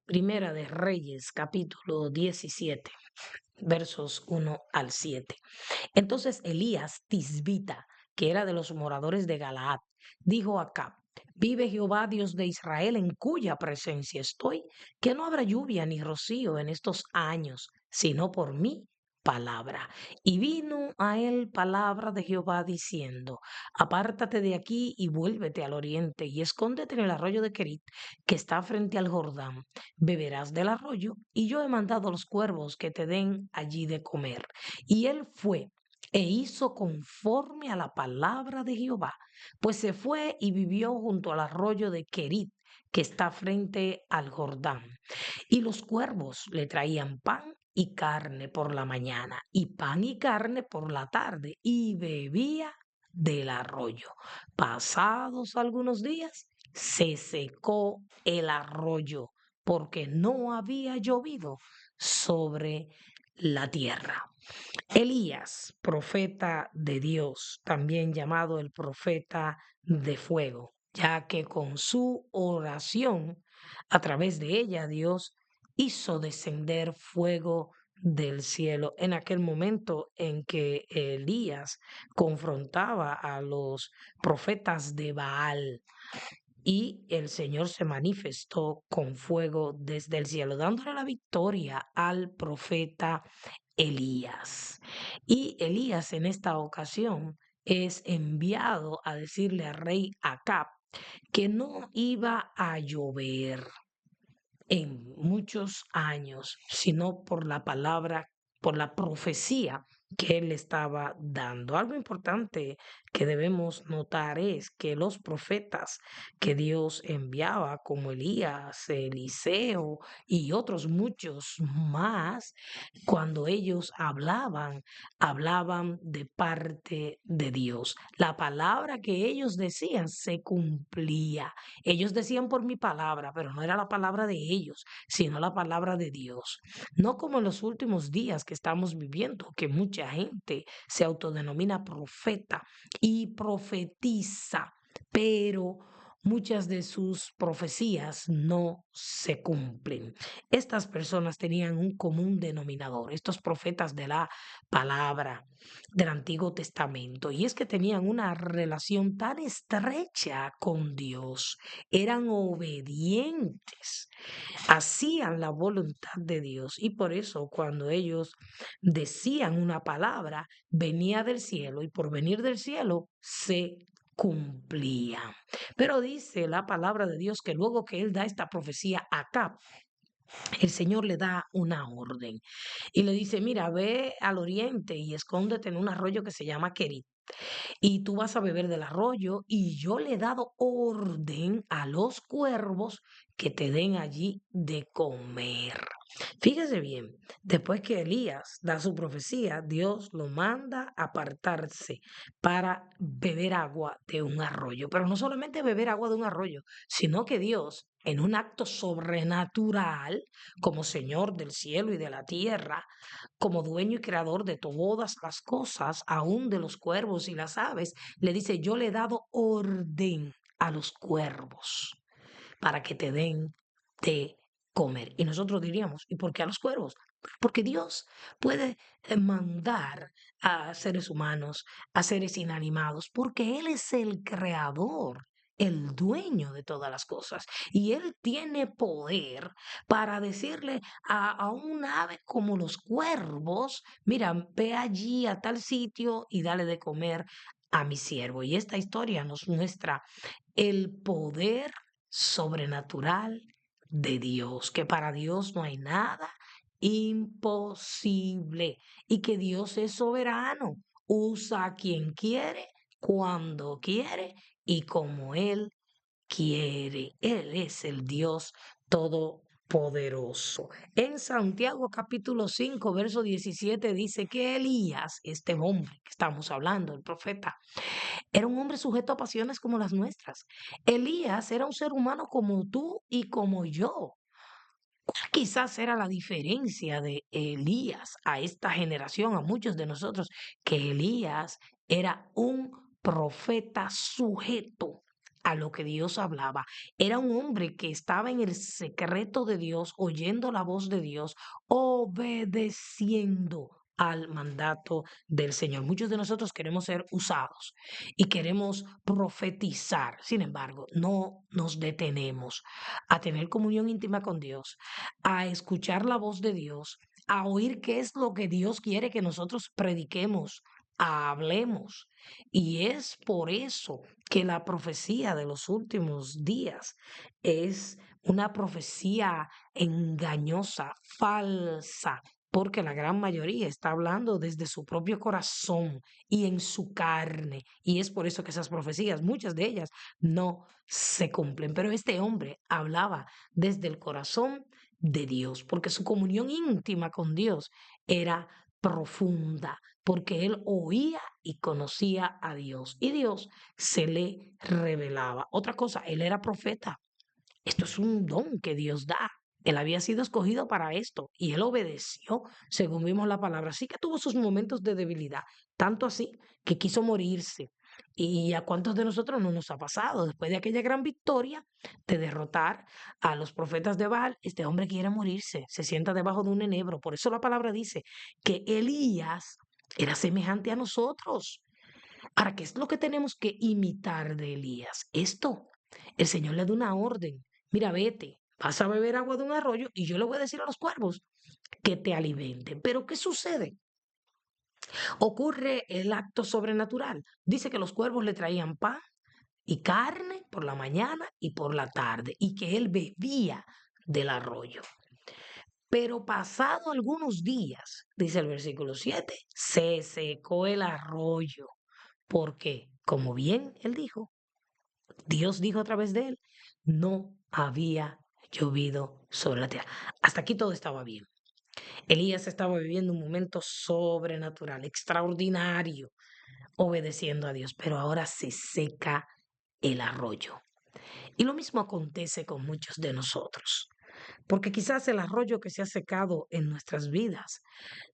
Primera de Reyes, capítulo 17, versos 1 al 7. Entonces Elías Tisbita, que era de los moradores de Galaad, dijo a Acab: Vive Jehová Dios de Israel, en cuya presencia estoy, que no habrá lluvia ni rocío en estos años, sino por mi palabra. Y vino a él palabra de Jehová diciendo: Apártate de aquí y vuélvete al oriente y escóndete en el arroyo de Querit, que está frente al Jordán. Beberás del arroyo, y yo he mandado a los cuervos que te den allí de comer. Y él fue e hizo conforme a la palabra de Jehová, pues se fue y vivió junto al arroyo de Querit, que está frente al Jordán. Y los cuervos le traían pan y carne por la mañana, y pan y carne por la tarde, y bebía del arroyo. Pasados algunos días, se secó el arroyo, porque no había llovido sobre la tierra. Elías, profeta de Dios, también llamado el profeta de fuego, ya que con su oración, a través de ella, Dios hizo descender fuego del cielo en aquel momento en que Elías confrontaba a los profetas de Baal, y el Señor se manifestó con fuego desde el cielo, dándole la victoria al profeta Elías. Y Elías en esta ocasión es enviado a decirle al rey Acab que no iba a llover en muchos años, sino por la palabra, por la profecía que él estaba dando. Algo importante que debemos notar es que los profetas que Dios enviaba, como Elías, Eliseo y otros muchos más, cuando ellos hablaban, hablaban de parte de Dios. La palabra que ellos decían se cumplía. Ellos decían por mi palabra, pero no era la palabra de ellos, sino la palabra de Dios. No como en los últimos días que estamos viviendo, que mucha gente se autodenomina profeta y profetiza, pero muchas de sus profecías no se cumplen. Estas personas tenían un común denominador, estos profetas de la palabra del Antiguo Testamento, y es que tenían una relación tan estrecha con Dios, eran obedientes, hacían la voluntad de Dios, y por eso cuando ellos decían una palabra, venía del cielo, y por venir del cielo se cumplía. Pero dice la palabra de Dios que luego que él da esta profecía a Acab, el Señor le da una orden y le dice: Mira, ve al oriente y escóndete en un arroyo que se llama Kerit, y tú vas a beber del arroyo, y yo le he dado orden a los cuervos que te den allí de comer. Fíjese bien, después que Elías da su profecía, Dios lo manda a apartarse para beber agua de un arroyo. Pero no solamente beber agua de un arroyo, sino que Dios, en un acto sobrenatural, como Señor del cielo y de la tierra, como dueño y creador de todas las cosas, aún de los cuervos y las aves, le dice: Yo le he dado orden a los cuervos para que te den de comer. Y nosotros diríamos: ¿y por qué a los cuervos? Porque Dios puede mandar a seres humanos, a seres inanimados, porque Él es el creador, el dueño de todas las cosas. Y Él tiene poder para decirle a un ave como los cuervos: Mira, ve allí a tal sitio y dale de comer a mi siervo. Y esta historia nos muestra el poder sobrenatural de Dios, que para Dios no hay nada imposible, y que Dios es soberano, usa a quien quiere, cuando quiere y como Él quiere. Él es el Dios todopoderoso. En Santiago capítulo 5 verso 17 dice que Elías, este hombre que estamos hablando, el profeta, era un hombre sujeto a pasiones como las nuestras. Elías era un ser humano como tú y como yo. ¿Cuál quizás era la diferencia de Elías a esta generación, a muchos de nosotros? Que Elías era un profeta sujeto a lo que Dios hablaba. Era un hombre que estaba en el secreto de Dios, oyendo la voz de Dios, obedeciendo al mandato del Señor. Muchos de nosotros queremos ser usados y queremos profetizar. Sin embargo, no nos detenemos a tener comunión íntima con Dios, a escuchar la voz de Dios, a oír qué es lo que Dios quiere que nosotros prediquemos, hablemos. Y es por eso que la profecía de los últimos días es una profecía engañosa, falsa, porque la gran mayoría está hablando desde su propio corazón y en su carne. Y es por eso que esas profecías, muchas de ellas, no se cumplen. Pero este hombre hablaba desde el corazón de Dios, porque su comunión íntima con Dios era profunda, porque él oía y conocía a Dios y Dios se le revelaba. Otra cosa, él era profeta. Esto es un don que Dios da. Él había sido escogido para esto y él obedeció, según vimos la palabra. Sí que tuvo sus momentos de debilidad, tanto así que quiso morirse. ¿Y a cuántos de nosotros no nos ha pasado? Después de aquella gran victoria de derrotar a los profetas de Baal, este hombre quiere morirse, se sienta debajo de un enebro. Por eso la palabra dice que Elías era semejante a nosotros. Ahora, ¿qué es lo que tenemos que imitar de Elías? Esto, el Señor le da una orden. Mira, vete, vas a beber agua de un arroyo y yo le voy a decir a los cuervos que te alimenten. Pero ¿qué sucede? Ocurre el acto sobrenatural. Dice que los cuervos le traían pan y carne por la mañana y por la tarde y que él bebía del arroyo. Pero pasado algunos días, dice el versículo 7, se secó el arroyo. Porque, como bien él dijo, Dios dijo a través de él, no había llovido sobre la tierra. Hasta aquí todo estaba bien. Elías estaba viviendo un momento sobrenatural, extraordinario, obedeciendo a Dios, pero ahora se seca el arroyo. Y lo mismo acontece con muchos de nosotros, porque quizás el arroyo que se ha secado en nuestras vidas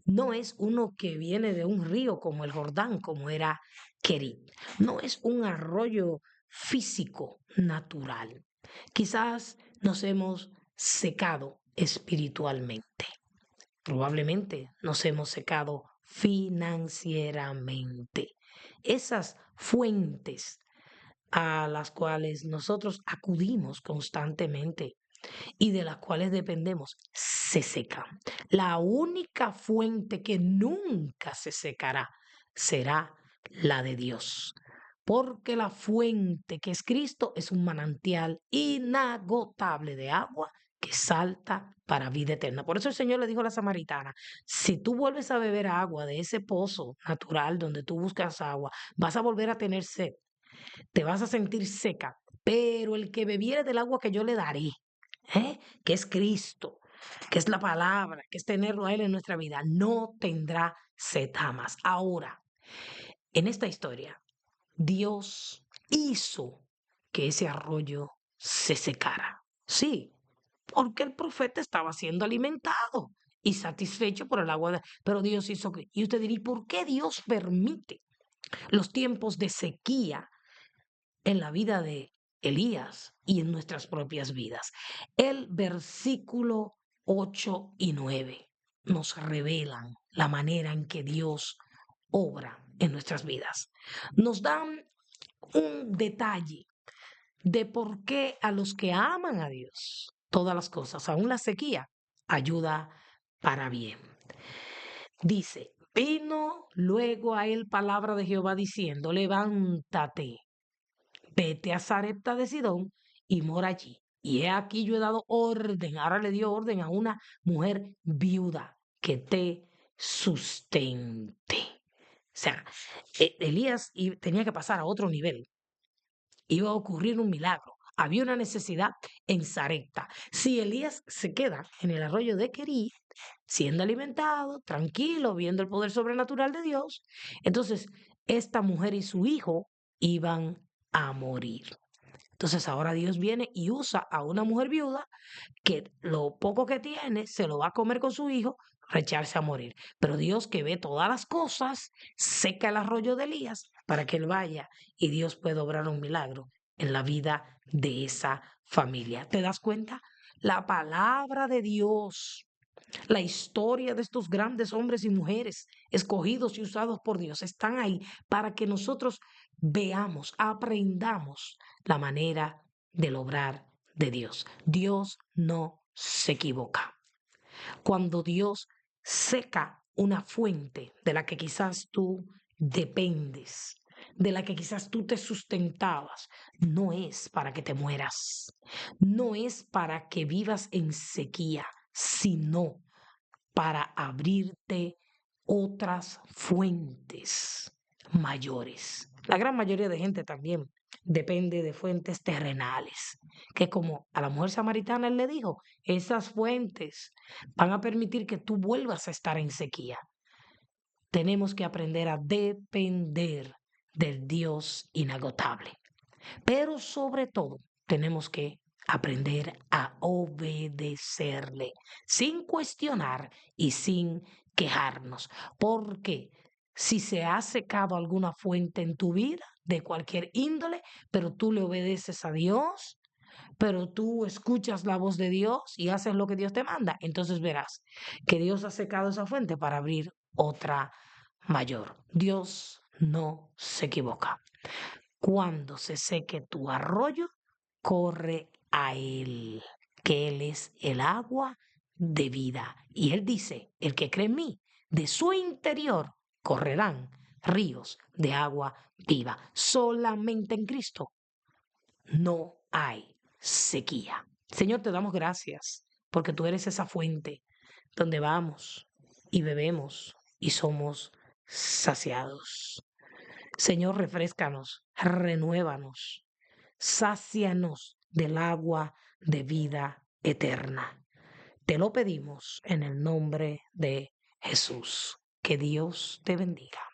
no es uno que viene de un río como el Jordán, como era Kerit. No es un arroyo físico natural. Quizás nos hemos secado espiritualmente. Probablemente nos hemos secado financieramente. Esas fuentes a las cuales nosotros acudimos constantemente y de las cuales dependemos se secan. La única fuente que nunca se secará será la de Dios. Porque la fuente que es Cristo es un manantial inagotable de agua que salta para vida eterna. Por eso el Señor le dijo a la samaritana, si tú vuelves a beber agua de ese pozo natural donde tú buscas agua, vas a volver a tener sed, te vas a sentir seca, pero el que bebiere del agua que yo le daré, que es Cristo, que es la palabra, que es tenerlo a Él en nuestra vida, no tendrá sed jamás. Ahora, en esta historia, Dios hizo que ese arroyo se secara. Sí, porque el profeta estaba siendo alimentado y satisfecho por el agua. Pero Dios hizo que... Y usted diría, ¿y por qué Dios permite los tiempos de sequía en la vida de Elías y en nuestras propias vidas? El versículo 8 y 9 nos revelan la manera en que Dios obra en nuestras vidas. Nos dan un detalle de por qué a los que aman a Dios, todas las cosas, aún la sequía, ayuda para bien. Dice, vino luego a él palabra de Jehová diciendo, levántate, vete a Sarepta de Sidón y mora allí. Y he aquí yo he dado orden, ahora le dio orden a una mujer viuda que te sustente. O sea, Elías tenía que pasar a otro nivel. Iba a ocurrir un milagro. Había una necesidad en Sarepta. Si Elías se queda en el arroyo de Querí, siendo alimentado, tranquilo, viendo el poder sobrenatural de Dios, entonces esta mujer y su hijo iban a morir. Entonces ahora Dios viene y usa a una mujer viuda que lo poco que tiene se lo va a comer con su hijo, echarse a morir. Pero Dios, que ve todas las cosas, seca el arroyo de Elías para que él vaya y Dios pueda obrar un milagro en la vida de esa familia. ¿Te das cuenta? La palabra de Dios, la historia de estos grandes hombres y mujeres escogidos y usados por Dios están ahí para que nosotros veamos, aprendamos la manera del obrar de Dios. Dios no se equivoca. Cuando Dios seca una fuente de la que quizás tú dependes, de la que quizás tú te sustentabas, no es para que te mueras, no es para que vivas en sequía, sino para abrirte otras fuentes mayores. La gran mayoría de gente también depende de fuentes terrenales, que como a la mujer samaritana él le dijo, esas fuentes van a permitir que tú vuelvas a estar en sequía. Tenemos que aprender a depender del Dios inagotable. Pero sobre todo, tenemos que aprender a obedecerle sin cuestionar y sin quejarnos. Porque si se ha secado alguna fuente en tu vida, de cualquier índole, pero tú le obedeces a Dios, pero tú escuchas la voz de Dios y haces lo que Dios te manda, entonces verás que Dios ha secado esa fuente para abrir otra mayor. Dios no se equivoca. Cuando se seque tu arroyo, corre a Él, que Él es el agua de vida. Y Él dice, el que cree en mí, de su interior correrán ríos de agua viva. Solamente en Cristo no hay sequía. Señor, te damos gracias porque tú eres esa fuente donde vamos y bebemos y somos saciados. Señor, refréscanos, renuévanos, sácianos del agua de vida eterna. Te lo pedimos en el nombre de Jesús. Que Dios te bendiga.